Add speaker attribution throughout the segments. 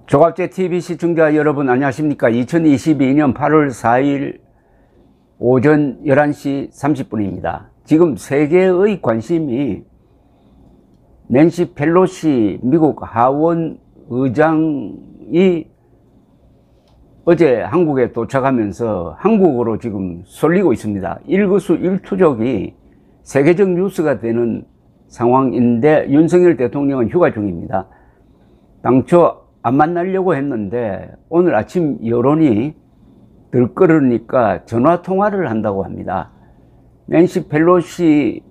Speaker 1: 조갑제 TV 시청자 여러분 안녕하십니까. 2022년 8월 4일 오전 11시 30분입니다. 지금 세계의 관심이 낸시 펠로시 미국 하원 의장이 어제 한국에 도착하면서 한국으로 지금 쏠리고 있습니다. 일거수일투족이 세계적 뉴스가 되는 상황인데 윤석열 대통령은 휴가 중입니다. 당초 안 만나려고 했는데 오늘 아침 여론이 들끓으니까 전화통화를 한다고 합니다. 낸시 펠로시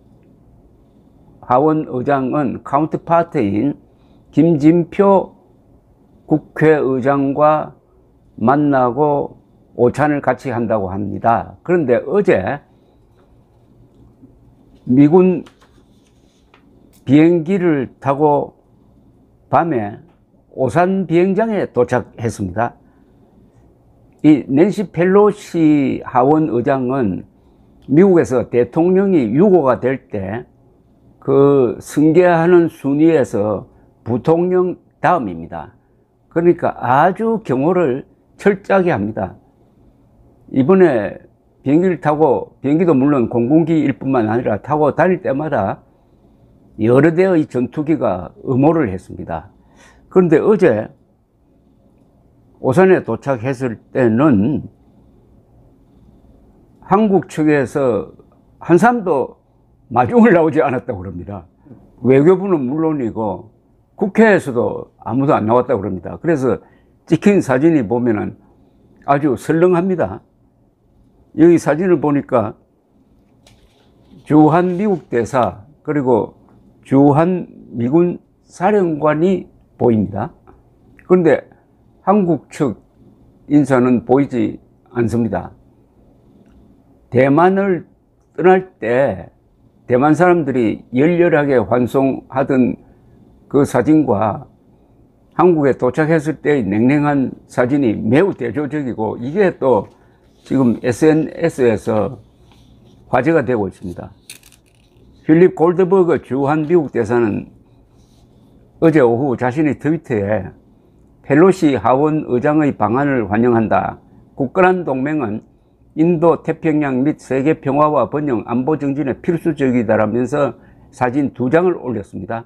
Speaker 1: 하원 의장은 카운터파트인 김진표 국회의장과 만나고 오찬을 같이 한다고 합니다. 그런데 어제 미군 비행기를 타고 밤에 오산 비행장에 도착했습니다. 이 낸시 펠로시 하원 의장은 미국에서 대통령이 유고가 될 때 그 승계하는 순위에서 부통령 다음입니다. 그러니까 아주 경호를 철저하게 합니다. 이번에 비행기를 타고, 비행기도 물론 공군기일 뿐만 아니라 타고 다닐 때마다 여러 대의 전투기가 음호를 했습니다. 그런데 어제 오산에 도착했을 때는 한국 측에서 한 사람도 마중을 나오지 않았다고 그럽니다. 외교부는 물론이고 국회에서도 아무도 안 나왔다고 그럽니다. 그래서 찍힌 사진이 보면은 아주 설렁합니다. 여기 사진을 보니까 주한 미국 대사 그리고 주한 미군 사령관이 보입니다. 그런데 한국 측 인사는 보이지 않습니다. 대만을 떠날 때 대만 사람들이 열렬하게 환송하던 그 사진과 한국에 도착했을 때의 냉랭한 사진이 매우 대조적이고 이게 또 지금 SNS에서 화제가 되고 있습니다. 필립 골드버그 주한 미국 대사는 어제 오후 자신의 트위터에 펠로시 하원 의장의 방한을 환영한다. 굳건한 동맹은 인도 태평양 및 세계 평화와 번영 안보 정진에 필수적이다라면서 사진 2장을 올렸습니다.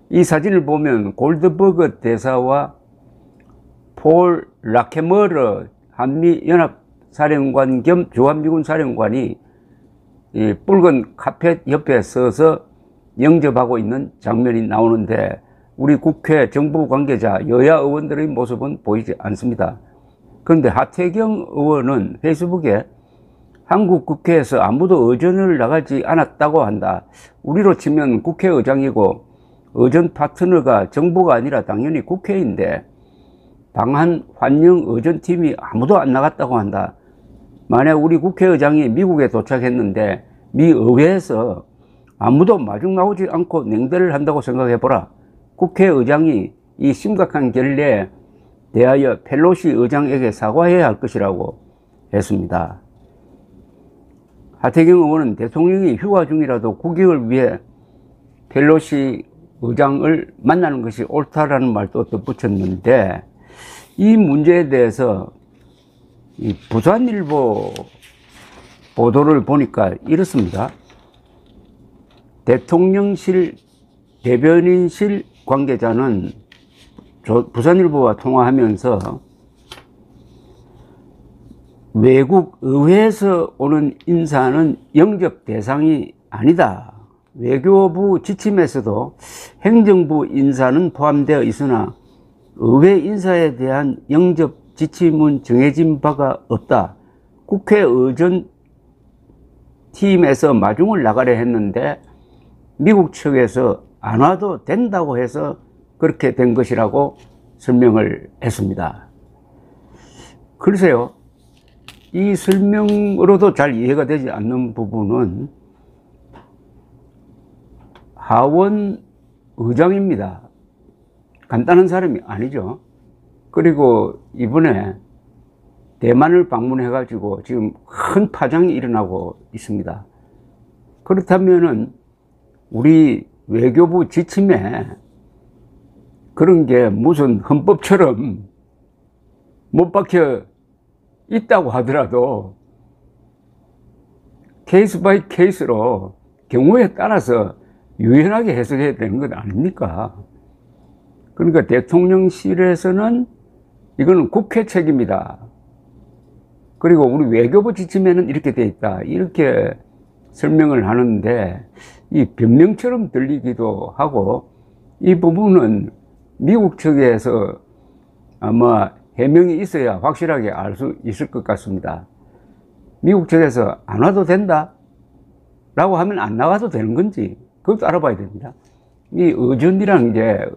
Speaker 1: 이 사진을 보면 골드버그 대사와 폴 라케머러 한미연합사령관 겸 주한미군 사령관이 이 붉은 카펫 옆에 서서 영접하고 있는 장면이 나오는데 우리 국회 정부 관계자 여야 의원들의 모습은 보이지 않습니다. 그런데 하태경 의원은 페이스북에 한국 국회에서 아무도 의전을 나가지 않았다고 한다. 우리로 치면 국회의장이고 의전 파트너가 정부가 아니라 당연히 국회인데 방한 환영 의전팀이 아무도 안 나갔다고 한다. 만약 우리 국회의장이 미국에 도착했는데 미 의회에서 아무도 마중 나오지 않고 냉대를 한다고 생각해보라. 국회의장이 이 심각한 결례에 대하여 펠로시 의장에게 사과해야 할 것이라고 했습니다. 하태경 의원은 대통령이 휴가 중이라도 국익을 위해 펠로시 의장을 만나는 것이 옳다라는 말도 덧붙였는데 이 문제에 대해서 이 부산일보 보도를 보니까 이렇습니다. 대통령실 대변인실 관계자는 부산일보와 통화하면서 외국 의회에서 오는 인사는 영접 대상이 아니다. 외교부 지침에서도 행정부 인사는 포함되어 있으나 의회 인사에 대한 영접 지침은 정해진 바가 없다. 국회의전 팀에서 마중을 나가려 했는데 미국 측에서 안 와도 된다고 해서 그렇게 된 것이라고 설명을 했습니다. 글쎄요, 이 설명으로도 잘 이해가 되지 않는 부분은 하원 의장입니다. 간단한 사람이 아니죠. 그리고 이번에 대만을 방문해 가지고 지금 큰 파장이 일어나고 있습니다. 그렇다면은 우리 외교부 지침에 그런 게 무슨 헌법처럼 못 박혀 있다고 하더라도 케이스 바이 케이스로 경우에 따라서 유연하게 해석해야 되는 것 아닙니까? 그러니까 대통령실에서는 이거는 국회 책임이다. 그리고 우리 외교부 지침에는 이렇게 돼 있다. 이렇게 설명을 하는데 이 변명처럼 들리기도 하고, 이 부분은 미국 측에서 아마 해명이 있어야 확실하게 알 수 있을 것 같습니다. 미국 측에서 안 와도 된다 라고 하면 안 나와도 되는 건지 그것도 알아봐야 됩니다. 이 의전이라는 게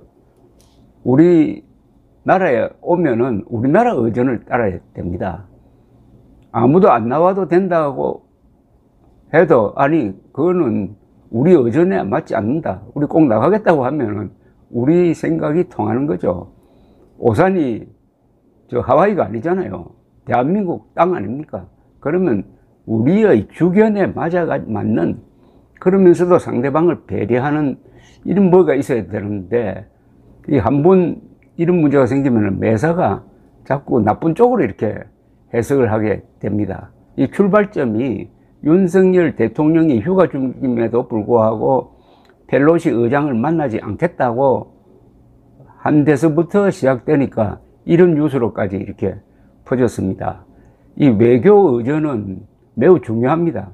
Speaker 1: 우리나라에 오면은 우리나라 의전을 따라야 됩니다. 아무도 안 나와도 된다고 해도 아니 그거는 우리 의전에 맞지 않는다, 우리 꼭 나가겠다고 하면은 우리 생각이 통하는 거죠. 오산이 저 하와이가 아니잖아요. 대한민국 땅 아닙니까? 그러면 우리의 주견에 맞는, 그러면서도 상대방을 배려하는 이런 뭐가 있어야 되는데, 이 한 번 이런 문제가 생기면 매사가 자꾸 나쁜 쪽으로 이렇게 해석을 하게 됩니다. 이 출발점이 윤석열 대통령이 휴가 중임에도 불구하고 펠로시 의장을 만나지 않겠다고 한 데서부터 시작되니까 이런 뉴스로까지 이렇게 퍼졌습니다. 이 외교 의전은 매우 중요합니다.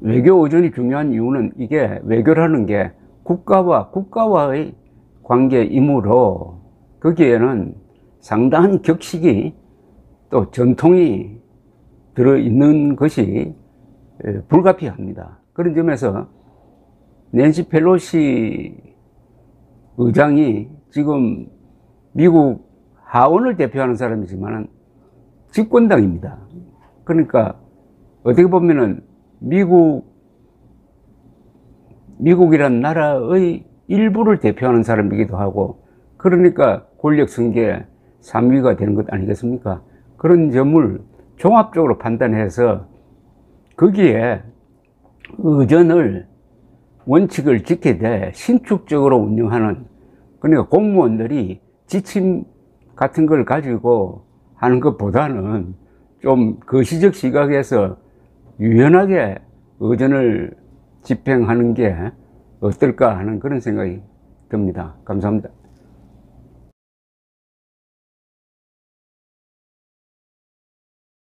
Speaker 1: 외교 의전이 중요한 이유는 이게 외교라는 게 국가와의 관계이므로 거기에는 상당한 격식이 또 전통이 들어있는 것이 불가피합니다. 그런 점에서 낸시 펠로시 의장이 지금 미국 하원을 대표하는 사람이지만 집권당입니다. 그러니까 어떻게 보면은 미국이란 나라의 일부를 대표하는 사람이기도 하고, 그러니까 권력 성계 3위가 되는 것 아니겠습니까? 그런 점을 종합적으로 판단해서 거기에 의전을 원칙을 지키되 신축적으로 운영하는, 그러니까 공무원들이 지침 같은 걸 가지고 하는 것보다는 좀 거시적 시각에서 유연하게 의전을 집행하는 게 어떨까 하는 그런 생각이 듭니다. 감사합니다.